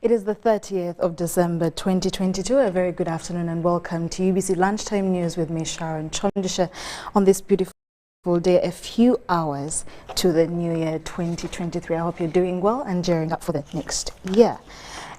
It is the 30th of December 2022. A very good afternoon and welcome to UBC Lunchtime News with me, Sharon Kyomugisha, on this beautiful day, a few hours to the new year 2023. I hope you're doing well and gearing up for the next year.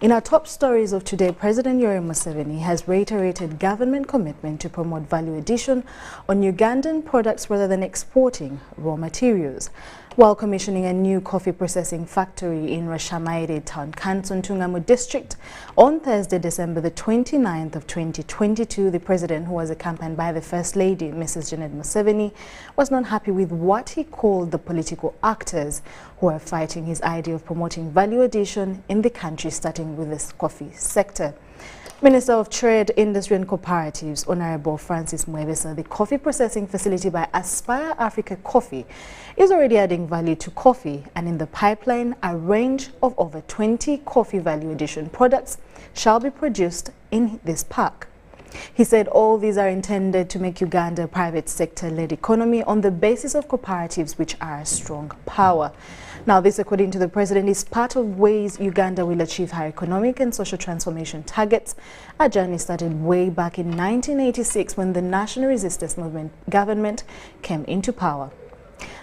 In our top stories of today, President Yoweri Museveni has reiterated government commitment to promote value addition on Ugandan products rather than exporting raw materials. While commissioning a new coffee processing factory in Rashamaire Town Council, Ntungamo District, on Thursday, December the 29th of 2022, the President, who was accompanied by the First Lady, Mrs. Janet Museveni, was not happy with what he called the political actors who are fighting his idea of promoting value addition in the country, starting with this coffee sector. Minister of Trade, Industry and Cooperatives, Honorable Francis Mwebe, said the coffee processing facility by Aspire Africa Coffee is already adding value to coffee, and in the pipeline, a range of over 20 coffee value addition products shall be produced in this park. He said all these are intended to make Uganda a private sector-led economy on the basis of cooperatives, which are a strong power. Now, this, according to the President, is part of ways Uganda will achieve her economic and social transformation targets, a journey started way back in 1986 when the National Resistance Movement government came into power.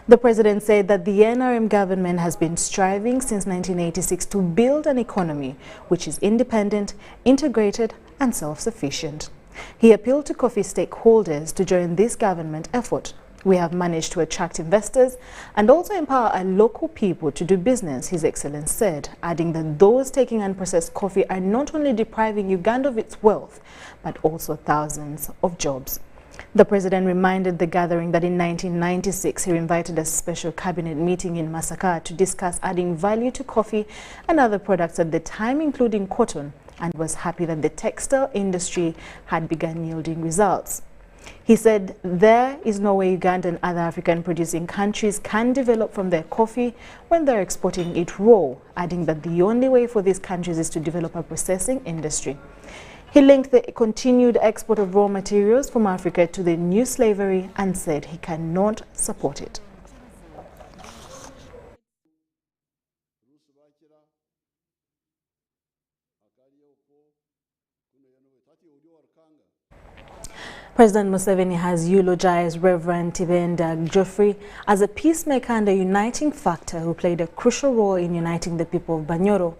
The President said that the NRM government has been striving since 1986 to build an economy which is independent, integrated and self-sufficient. He appealed to coffee stakeholders to join this government effort. We have managed to attract investors and also empower our local people to do business, His Excellency said, adding that those taking unprocessed coffee are not only depriving Uganda of its wealth, but also thousands of jobs. The President reminded the gathering that in 1996 he invited a special cabinet meeting in Masaka to discuss adding value to coffee and other products at the time, including cotton, and was happy that the textile industry had begun yielding results. He said there is no way Uganda and other African producing countries can develop from their coffee when they're exporting it raw, adding that the only way for these countries is to develop a processing industry. He linked the continued export of raw materials from Africa to the new slavery and said he cannot support it. President Museveni has eulogized Reverend Tibenda Geoffrey as a peacemaker and a uniting factor who played a crucial role in uniting the people of Banyoro.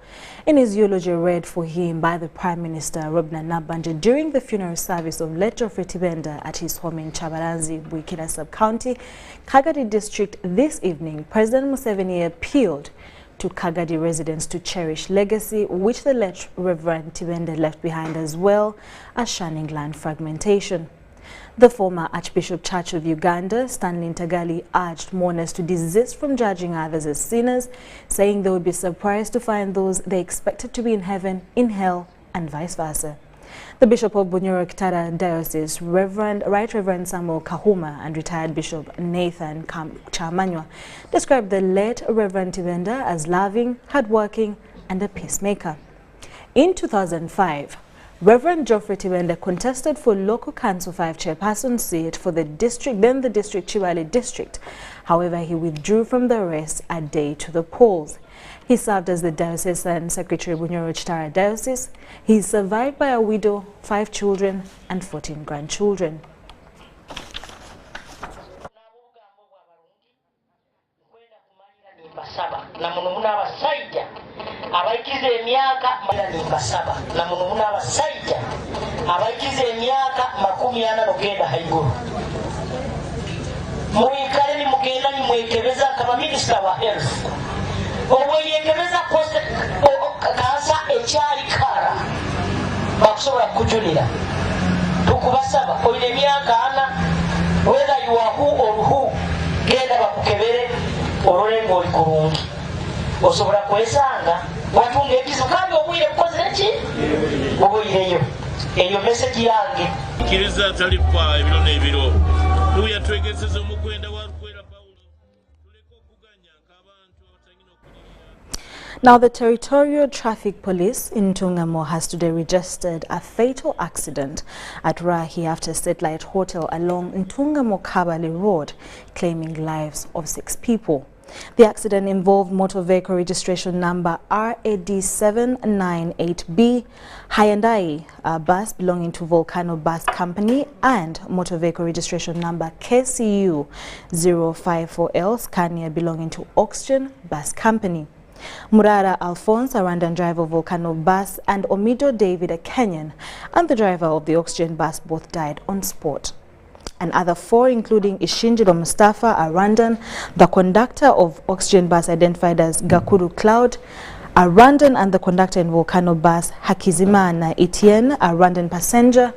In his eulogy read for him by the Prime Minister Robna Nabanja during the funeral service of late Geoffrey Tibenda at his home in Chabaranzi, Bwikira Sub-County, Kagadi District, this evening, President Museveni appealed to Kagadi residents to cherish legacy which the late Reverend Tibenda left behind, as well as shunning land fragmentation. The former Archbishop Church of Uganda, Stanley Ntagali, urged mourners to desist from judging others as sinners, saying they would be surprised to find those they expected to be in heaven in hell and vice versa. The Bishop of Bunyoro Kitara Diocese, Right Reverend Samuel Kahuma, and retired Bishop Nathan Chamanywa described the late Reverend Tibenda as loving, hardworking and a peacemaker. In 2005, Reverend Geoffrey Tibenda contested for Local Council 5 chairperson seat for the district, then the district Chibale district. However, he withdrew from the race a day to the polls. He served as the diocesan secretary of Bunyoro Kitara Diocese. He is survived by a widow, 5 children and 14 grandchildren. Abaikize emyaka basaba na munumuna abasajja abaikize emyaka 40 haiguru muikale ni mugenda ni mwekebeza kama minister wa health obweyekebeza kansa ekyali kara bakusobola kujulira tukubasaba oyine emyaka 4 whether you are who or who genda bakukebere ololengo oli kurungi osobola kwesanga watunga ekizo kandi obwire bukozeki obwireyo eyo message yange kiriza talipa ebiro n'ebiro tuya twegezeza omukwenda wa rukwera Paulo tuleko okuganya nk'abantu abatangina okulira. Now, the Territorial Traffic Police in Ntungamo has today registered a fatal accident at Rahi after Satellite Hotel along Ntungamo Kabale Road, claiming lives of 6 people. The accident involved motor vehicle registration number RAD798B, Hyundai bus belonging to Volcano Bus Company, and motor vehicle registration number KCU054L Scania belonging to Oxygen Bus Company. Murara Alphonse, a Rwandan driver of Volcano Bus, and Omido David, a Kenyan, and the driver of the Oxygen Bus both died on spot. And other four, including Ishinjiro Mustafa, a Rwandan, the conductor of Oxygen Bus identified as Gakuru Cloud, a Rwandan, and the conductor in Volcano Bus, Hakizimana Etienne, a Rwandan passenger,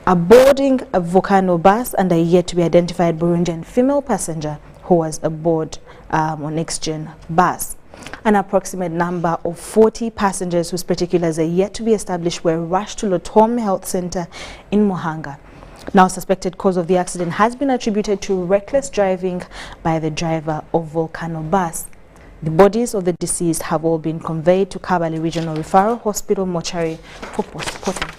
a boarding a Volcano Bus, and a yet to be identified Burundian female passenger who was aboard on Oxygen Bus. An approximate number of 40 passengers whose particulars are yet to be established were rushed to Lotom Health Center in Muhanga. Now, suspected cause of the accident has been attributed to reckless driving by the driver of Volcano Bus. The bodies of the deceased have all been conveyed to Kabale Regional Referral Hospital mortuary for post-mortem.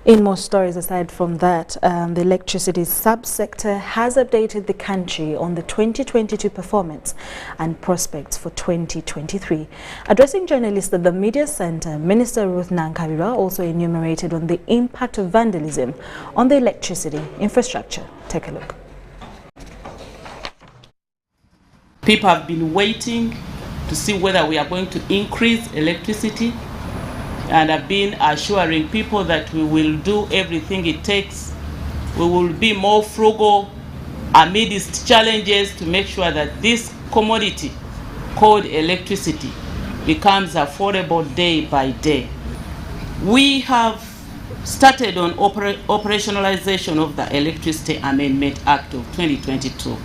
In more stories aside from that, the electricity subsector has updated the country on the 2022 performance and prospects for 2023. Addressing journalists at the Media Center, Minister Ruth Nankabirwa also enumerated on the impact of vandalism on the electricity infrastructure. Take a look. People have been waiting to see whether we are going to increase electricity, and have been assuring people that we will do everything it takes. We will be more frugal amidst challenges to make sure that this commodity called electricity becomes affordable day by day. We have started on operationalization of the Electricity Amendment Act of 2022.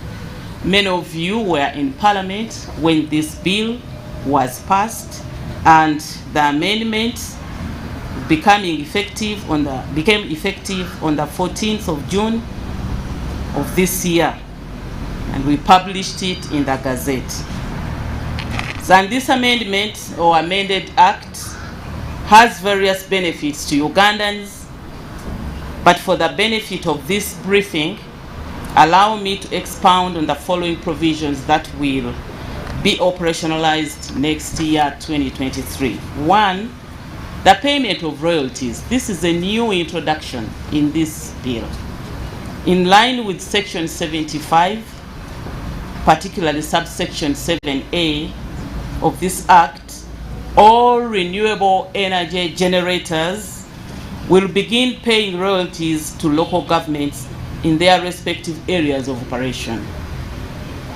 Many of you were in Parliament when this bill was passed, and the amendment became effective on the 14th of June of this year, and we published it in the Gazette. So, and this amendment or amended act has various benefits to Ugandans, but for the benefit of this briefing, allow me to expound on the following provisions that will be operationalized next year, 2023. One, the payment of royalties. This is a new introduction in this bill. In line with Section 75, particularly subsection 7A of this Act, all renewable energy generators will begin paying royalties to local governments in their respective areas of operation.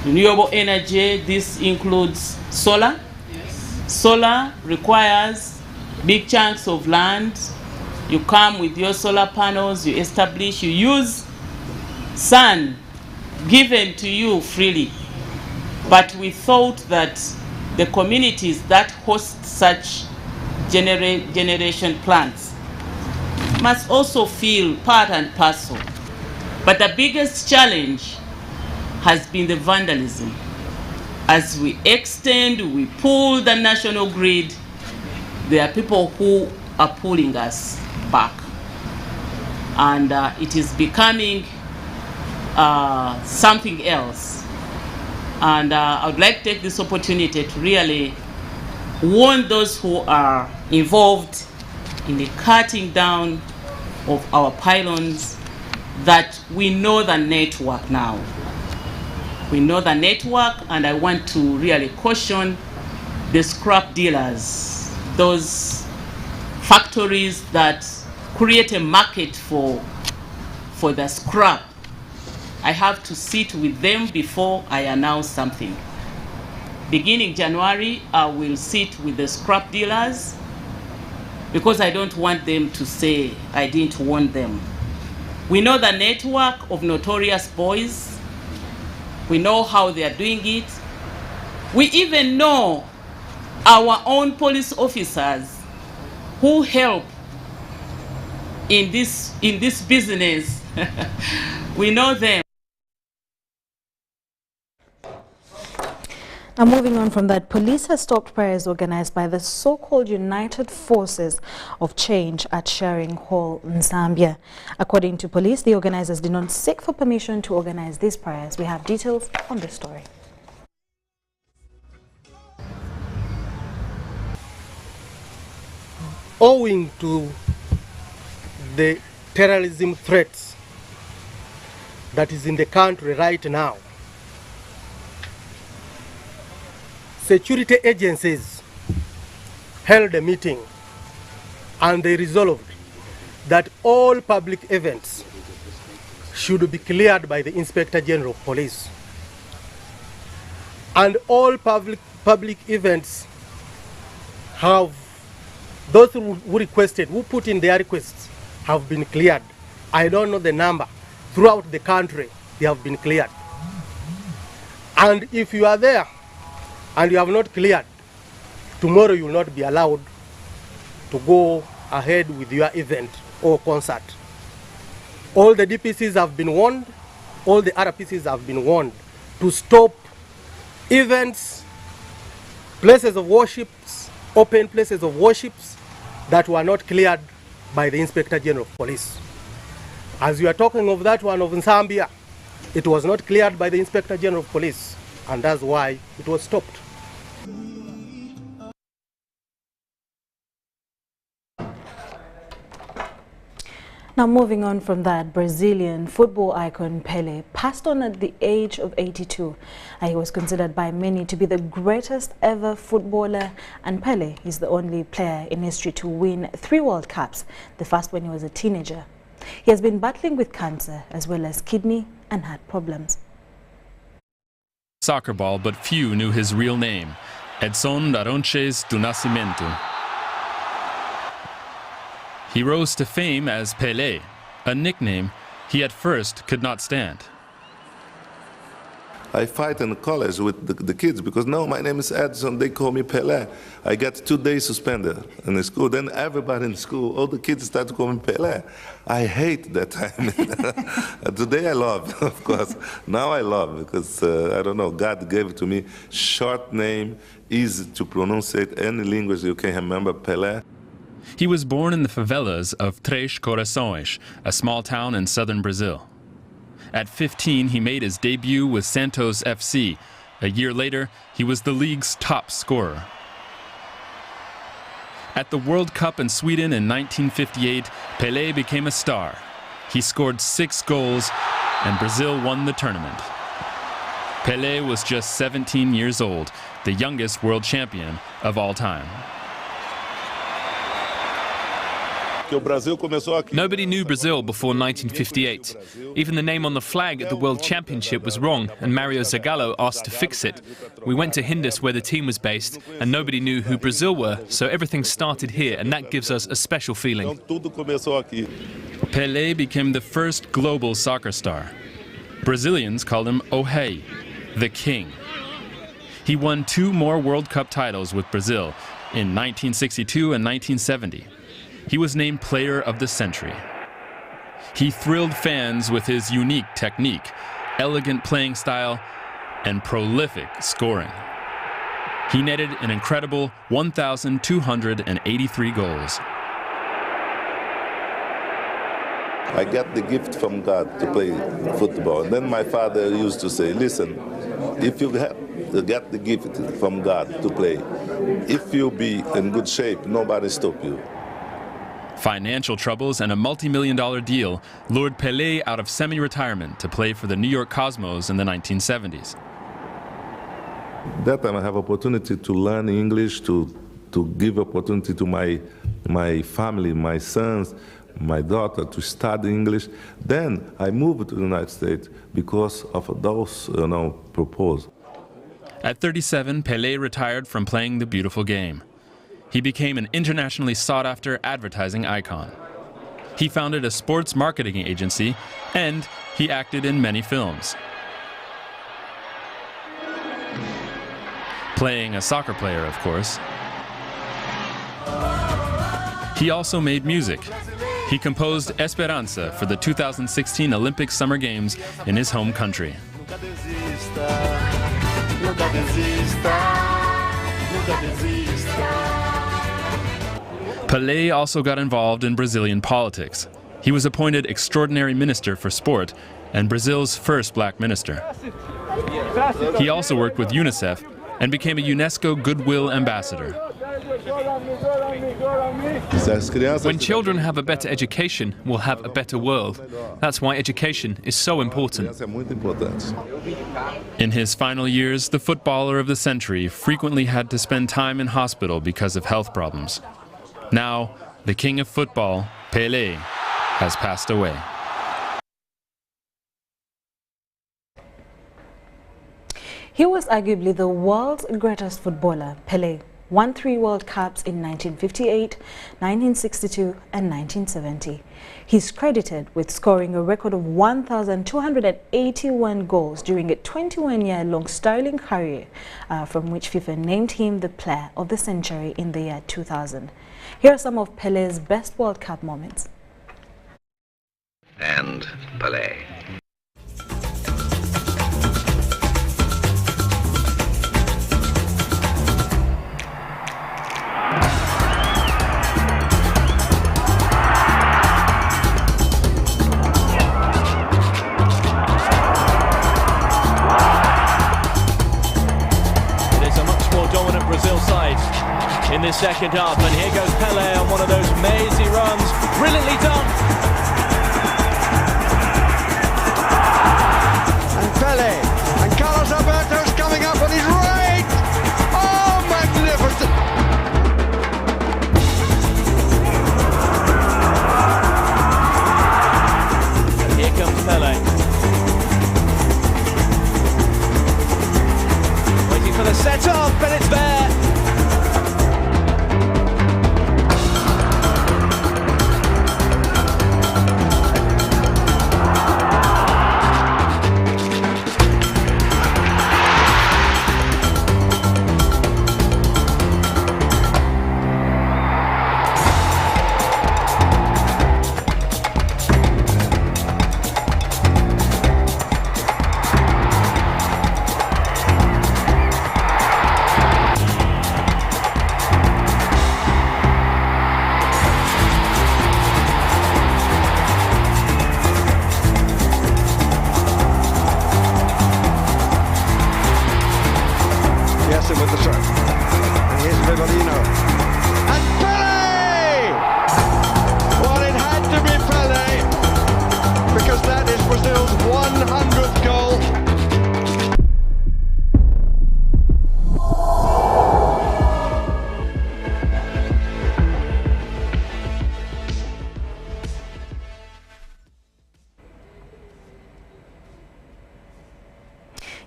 Renewable energy, this includes solar. Yes. Solar requires big chunks of land. You come with your solar panels, you establish, you use sun given to you freely. But we thought that the communities that host such generation plants must also feel part and parcel. But the biggest challenge has been the vandalism. As we extend, we pull the national grid, there are people who are pulling us back. And it is becoming something else. And I would like to take this opportunity to really warn those who are involved in the cutting down of our pylons that we know the network now. We know the network, and I want to really caution the scrap dealers, those factories that create a market for the scrap. I have to sit with them before I announce something. Beginning January, I will sit with the scrap dealers because I don't want them to say I didn't warn them. We know the network of notorious boys. We know how they are doing it. We even know our own police officers who help in this business. We know them. Now, moving on from that, police have stopped prayers organized by the so-called United Forces of Change at Sharon Hall in Zambia. According to police, the organizers did not seek for permission to organize these prayers. We have details on this story. Owing to the terrorism threats that is in the country right now, security agencies held a meeting and they resolved that all public events should be cleared by the Inspector General of Police. And all public events have, those who requested, who put in their requests, have been cleared. I don't know the number. Throughout the country, they have been cleared. And if you are there and you have not cleared, tomorrow you will not be allowed to go ahead with your event or concert. All the DPCs have been warned, all the RPCs have been warned to stop events, places of worships, open places of worships that were not cleared by the Inspector General of Police. As you are talking of that one of Zambia, it was not cleared by the Inspector General of Police, and that's why it was stopped. Now, moving on from that, Brazilian football icon Pelé passed on at the age of 82. He was considered by many to be the greatest ever footballer, and Pelé is the only player in history to win 3 World Cups, the first when he was a teenager. He has been battling with cancer as well as kidney and heart problems. Soccer ball, but few knew his real name, Edson Arantes do Nascimento. He rose to fame as Pelé, a nickname he at first could not stand. I fight in college with the kids because no, my name is Edson, they call me Pelé. I get 2 days suspended in the school. Then everybody in school, all the kids start to call me Pelé. I hate that time. Today I love, of course. Now I love because, I don't know, God gave it to me. Short name, easy to pronounce it, any language you can remember, Pelé. He was born in the favelas of Três Corações, a small town in southern Brazil. At 15, he made his debut with Santos FC. A year later, he was the league's top scorer. At the World Cup in Sweden in 1958, Pelé became a star. He scored 6 goals, and Brazil won the tournament. Pelé was just 17 years old, the youngest world champion of all time. Nobody knew Brazil before 1958. Even the name on the flag at the World Championship was wrong, and Mario Zagallo asked to fix it. We went to Hindus, where the team was based, and nobody knew who Brazil were, so everything started here, and that gives us a special feeling. Pelé became the first global soccer star. Brazilians called him O Rei, the king. He won 2 more World Cup titles with Brazil in 1962 and 1970. He was named Player of the Century. He thrilled fans with his unique technique, elegant playing style, and prolific scoring. He netted an incredible 1,283 goals. I got the gift from God to play football. And then my father used to say, listen, if you get the gift from God to play, if you be in good shape, nobody stop you. Financial troubles and a multi-million-dollar deal lured Pelé out of semi-retirement to play for the New York Cosmos in the 1970s. That time I have opportunity to learn English, to give opportunity to my family, my sons, my daughter to study English. Then I moved to the United States because of those proposals. At 37, Pelé retired from playing the beautiful game. He became an internationally sought-after advertising icon. He founded a sports marketing agency, and he acted in many films. Playing a soccer player, of course. He also made music. He composed Esperança for the 2016 Olympic Summer Games in his home country. nunca desista, nunca desista. Pelé also got involved in Brazilian politics. He was appointed Extraordinary Minister for Sport and Brazil's first black minister. He also worked with UNICEF and became a UNESCO Goodwill Ambassador. When children have a better education, we'll have a better world. That's why education is so important. In his final years, the footballer of the century frequently had to spend time in hospital because of health problems. Now, the king of football, Pelé, has passed away. He was arguably the world's greatest footballer. Pelé won 3 World Cups in 1958, 1962 and 1970. He's credited with scoring a record of 1,281 goals during a 21-year-long sterling career, from which FIFA named him the Player of the Century in the year 2000. Here are some of Pelé's best World Cup moments. And Pelé. In this second half, and here goes Pelé on one of those mazy runs, brilliantly done. And Pelé, and Carlos Alberto's coming up on his right. Oh, magnificent! And here comes Pelé. Waiting for the set-off, and it's there. With the throw. And here's Rivelino. And Pelé! Well, it had to be Pelé, because that is Brazil's 100th goal.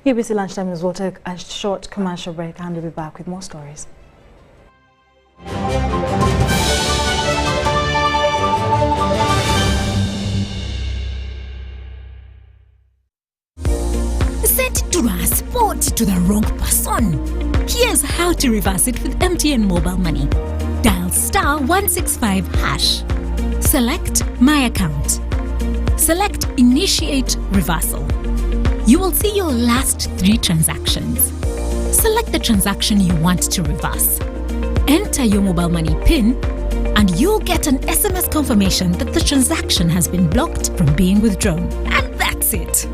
UBC Lunchtime News will take a short commercial break and we'll be back with more stories. Send transport to the wrong person. Here's how to reverse it with MTN Mobile Money. Dial *165#. Select My Account. Select Initiate Reversal. You will see your last 3 transactions. Select the transaction you want to reverse. Enter your mobile money PIN and you'll get an SMS confirmation that the transaction has been blocked from being withdrawn. And that's it.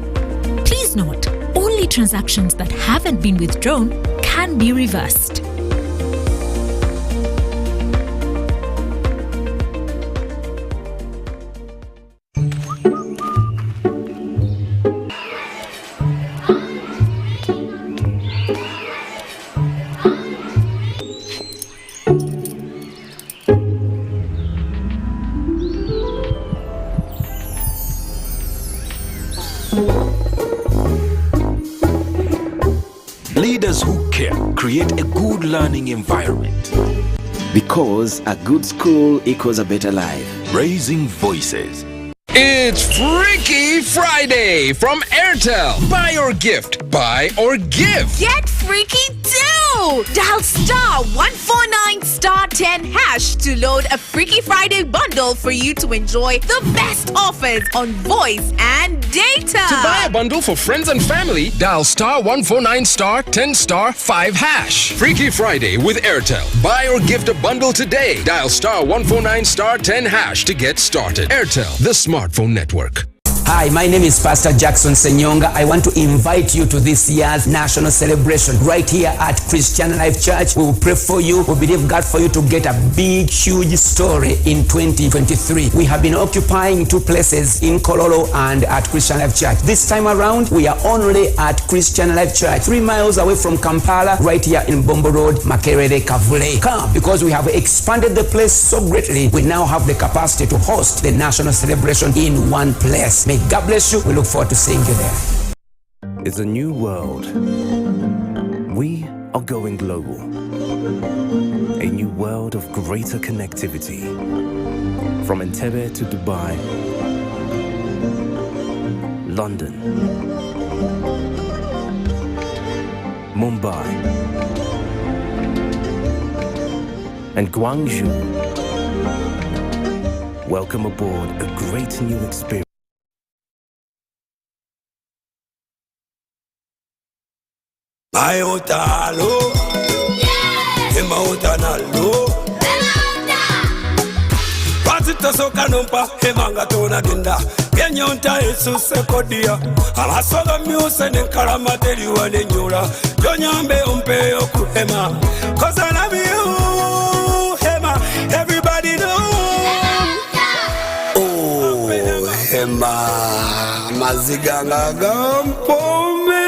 Please note, only transactions that haven't been withdrawn can be reversed. Leaders who care create a good learning environment. Because a good school equals a better life. Raising voices. It's Freaky Friday from Airtel. Buy or gift. Buy or give. Get freaky too! go! Dial star 149 star 10 hash to load a Freaky Friday bundle for you to enjoy the best offers on voice and data. To buy a bundle for friends and family, dial star 149 star 10 star 5 hash. Freaky Friday with Airtel. Buy or gift a bundle today. Dial star 149 star 10 hash to get started. Airtel, the smartphone network. Hi, my name is Pastor Jackson Senyonga. I want to invite you to this year's national celebration right here at Christian Life Church. We will pray for you. We believe God for you to get a big, huge story in 2023. We have been occupying 2 places in Kololo and at Christian Life Church. This time around, we are only at Christian Life Church, 3 miles away from Kampala, right here in Bombo Road, Makerere, Kavule. Come, because we have expanded the place so greatly. We now have the capacity to host the national celebration in one place. May God bless you. We look forward to seeing you there. It's a new world. We are going global. A new world of greater connectivity. From Entebbe to Dubai, London, Mumbai, and Guangzhou. Welcome aboard a great new experience. I otalo, ema otanalo. Pasita soka nompa, emanga tona dinda. Kenyonta Yesus kodia. Alasoga miuse nenkaramateri wanenyura. Jonyambe umpe okuhema. 'Cause I love you, hema. Everybody know. Oh, hema, maziganga gampome.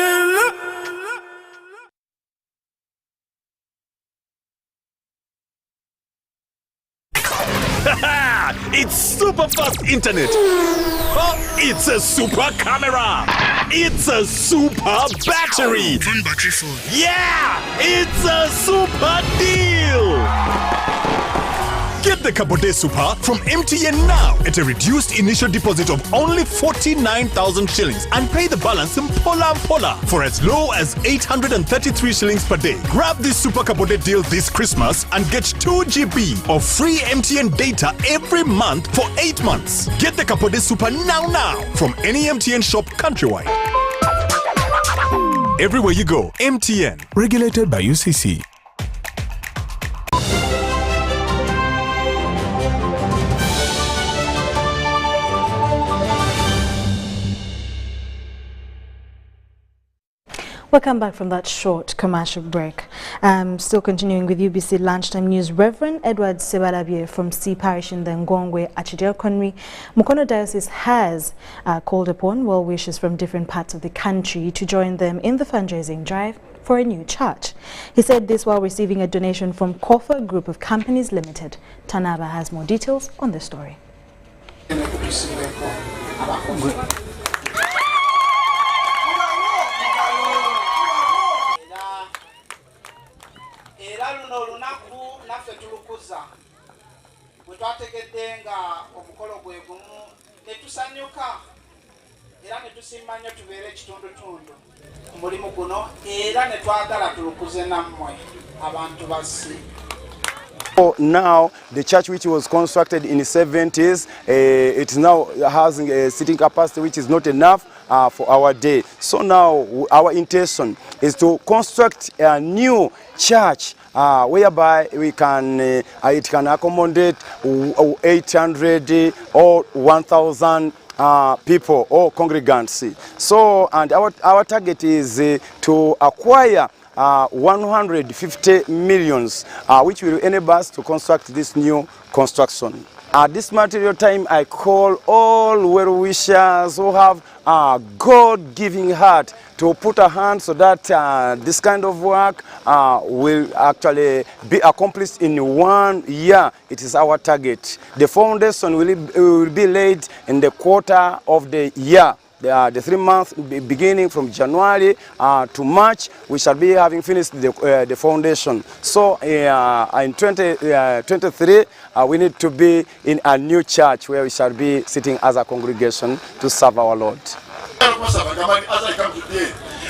It's super fast internet. Oh, it's a super camera. It's a super battery. One battery phone. Yeah, it's a super deal. Get the Kabode Super from MTN now at a reduced initial deposit of only 49,000 shillings and pay the balance in Pola for as low as 833 shillings per day. Grab this Super Kabode deal this Christmas and get 2 GB of free MTN data every month for 8 months. Get the Kabode Super now from any MTN shop countrywide. Everywhere you go, MTN. Regulated by UCC. Welcome back from that short commercial break. Still continuing with UBC Lunchtime News, Reverend Edward Sebalabye from C Parish in the Ngongwe Archdiaconry, Mukono Diocese has called upon well-wishers from different parts of the country to join them in the fundraising drive for a new church. He said this while receiving a donation from Kofa Group of Companies Limited. Tanaba has more details on the story. Twategedenga omukolo gwe gumu netusanyuka era netusimanyo tubeere ekitundutundu ku mulimu guno era netwagala tulukuze nammwe abantu basi. Now, the church which was constructed in the 70s, it now has a seating capacity which is not enough for our day. So now our intention is to construct a new church whereby we can it can accommodate 800 or 1,000 people or congregants. So, and our target is to acquire 150 millions, which will enable us to construct this new construction. At this material time, I call all well-wishers who have a God-giving heart to put a hand so that this kind of work will actually be accomplished in 1 year. It is our target. The foundation will be laid in the quarter of the year. The 3 months beginning from January to March, we shall be having finished the foundation. So in 2023, we need to be in a new church where we shall be sitting as a congregation to serve our Lord.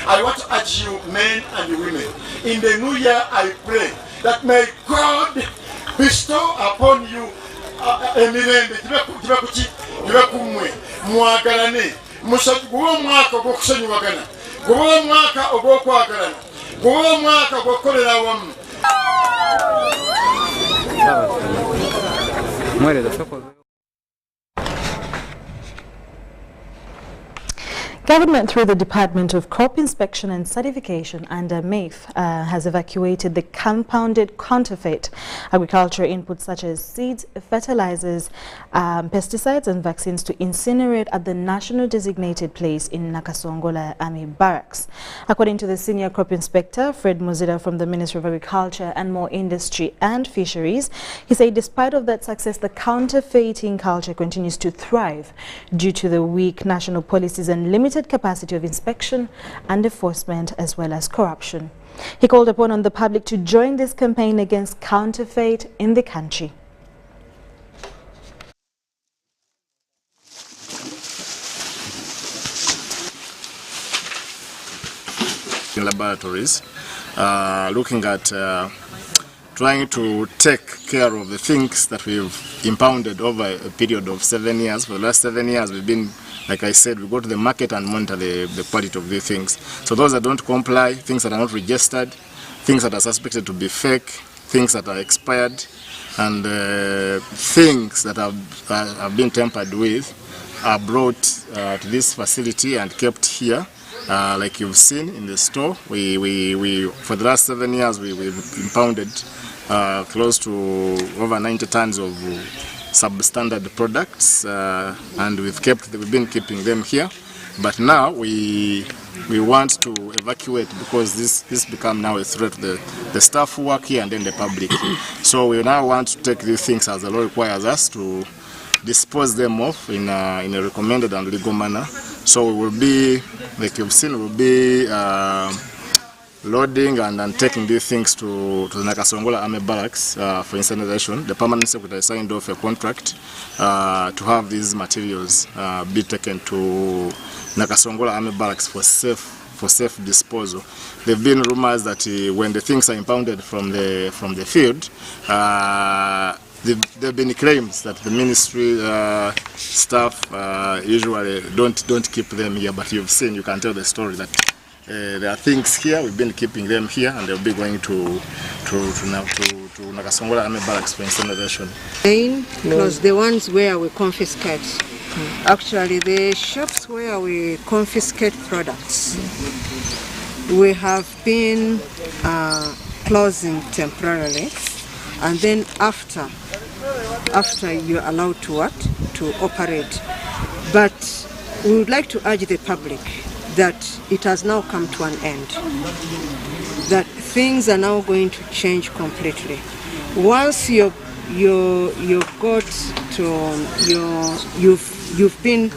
I want to urge you, men and women, in the new year I pray that may God bestow upon you emirembe gibe kumwe mwagalane guba omwaka ogw'okusonyiwagana guba omwaka ogw'okwagalana guba omwaka ogw'okukolera awamu. Government, through the Department of Crop Inspection and Certification under MAIF, has evacuated the compounded counterfeit agricultural inputs such as seeds, fertilizers, pesticides and vaccines to incinerate at the national designated place in Nakasongola Army Barracks. According to the Senior Crop Inspector, Fred Muzida from the Ministry of Agriculture and More Industry and Fisheries, he said despite of that success, the counterfeiting culture continues to thrive due to the weak national policies and limited capacity of inspection and enforcement, as well as corruption. He called upon the public to join this campaign against counterfeit in the country. In laboratories, looking at trying to take care of the things that we've impounded over a period of 7 years. For the last 7 years, we've been, like I said, we go to the market and monitor the quality of the things. So those that don't comply, things that are not registered, things that are suspected to be fake, things that are expired, and things that have been tampered with are brought to this facility and kept here. Like you've seen in the store, we for the last 7 years we've impounded close to over 90 tons of substandard products, and we've been keeping them here. But now we want to evacuate because this become now a threat to the staff who work here and then the public. So we now want to take these things as the law requires us to dispose them off in a recommended and legal manner. So we will be, like you've seen, we'll be loading and taking these things to the Nakasongola Army Barracks for incineration. The permanent secretary signed off a contract to have these materials be taken to Nakasongola Army Barracks for safe disposal. There have been rumors that when the things are impounded from the field, there have been claims that the ministry staff usually don't keep them here, but you've seen, you can tell the story that there are things here, we've been keeping them here, and they'll be going to Nakasongola Army Barracks for incineration. Because the ones where we confiscate, actually the shops where we confiscate products, we have been closing temporarily, and then after you're allowed to operate. But we would like to urge the public that it has now come to an end, that things are now going to change completely. Once you've been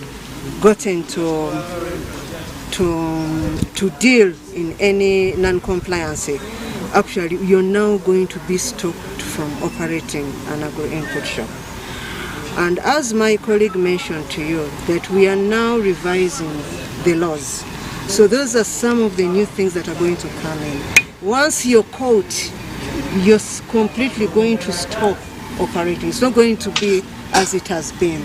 gotten to deal in any non-compliance, actually you're now going to be stopped from operating an agro-input shop. And as my colleague mentioned to you, that we are now revising the laws. So those are some of the new things that are going to come in. Once you're caught, you're completely going to stop operating. It's not going to be as it has been.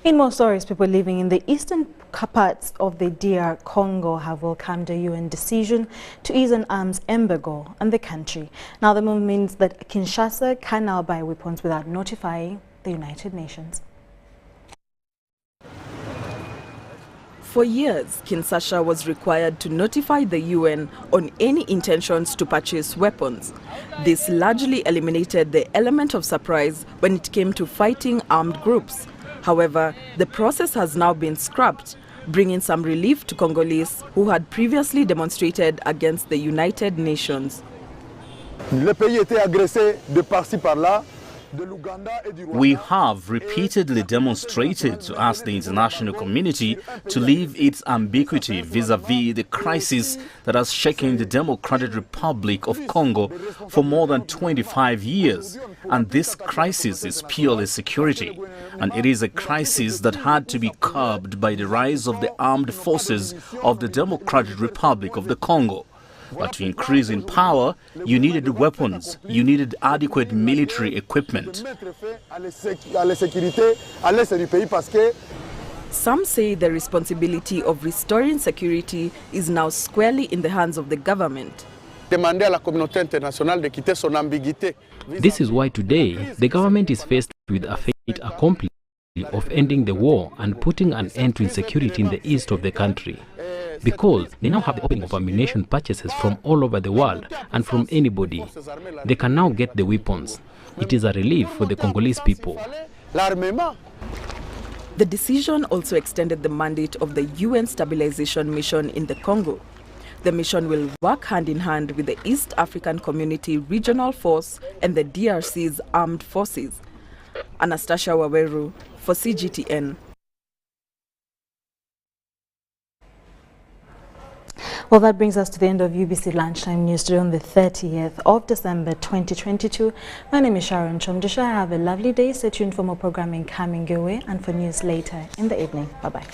In more stories, people living in the eastern parts of the DR Congo have welcomed a UN decision to ease an arms embargo on the country. Now the move means that Kinshasa can now buy weapons without notifying the United Nations. For years, Kinshasa was required to notify the UN on any intentions to purchase weapons. This largely eliminated the element of surprise when it came to fighting armed groups. However, the process has now been scrapped, bringing some relief to Congolese who had previously demonstrated against the United Nations. Le pays était agressé de par-ci par-là We have repeatedly demonstrated to ask the international community to leave its ambiguity vis-à-vis the crisis that has shaken the Democratic Republic of Congo for more than 25 years. And this crisis is purely security. And it is a crisis that had to be curbed by the rise of the armed forces of the Democratic Republic of the Congo. But to increase in power, you needed weapons, you needed adequate military equipment. Some say the responsibility of restoring security is now squarely in the hands of the government. This is why today the government is faced with a fait accompli of ending the war and putting an end to insecurity in the east of the country. Because they now have the opening of ammunition purchases from all over the world and from anybody. They can now get the weapons. It is a relief for the Congolese people. The decision also extended the mandate of the UN Stabilization Mission in the Congo. The mission will work hand in hand with the East African Community Regional Force and the DRC's armed forces. Anastasia Waweru for CGTN. Well, that brings us to the end of UBC Lunchtime News today on the 30th of December 2022. My name is Sharon Kyomugisha. Have a lovely day. Stay tuned for more programming coming your way and for news later in the evening. Bye-bye.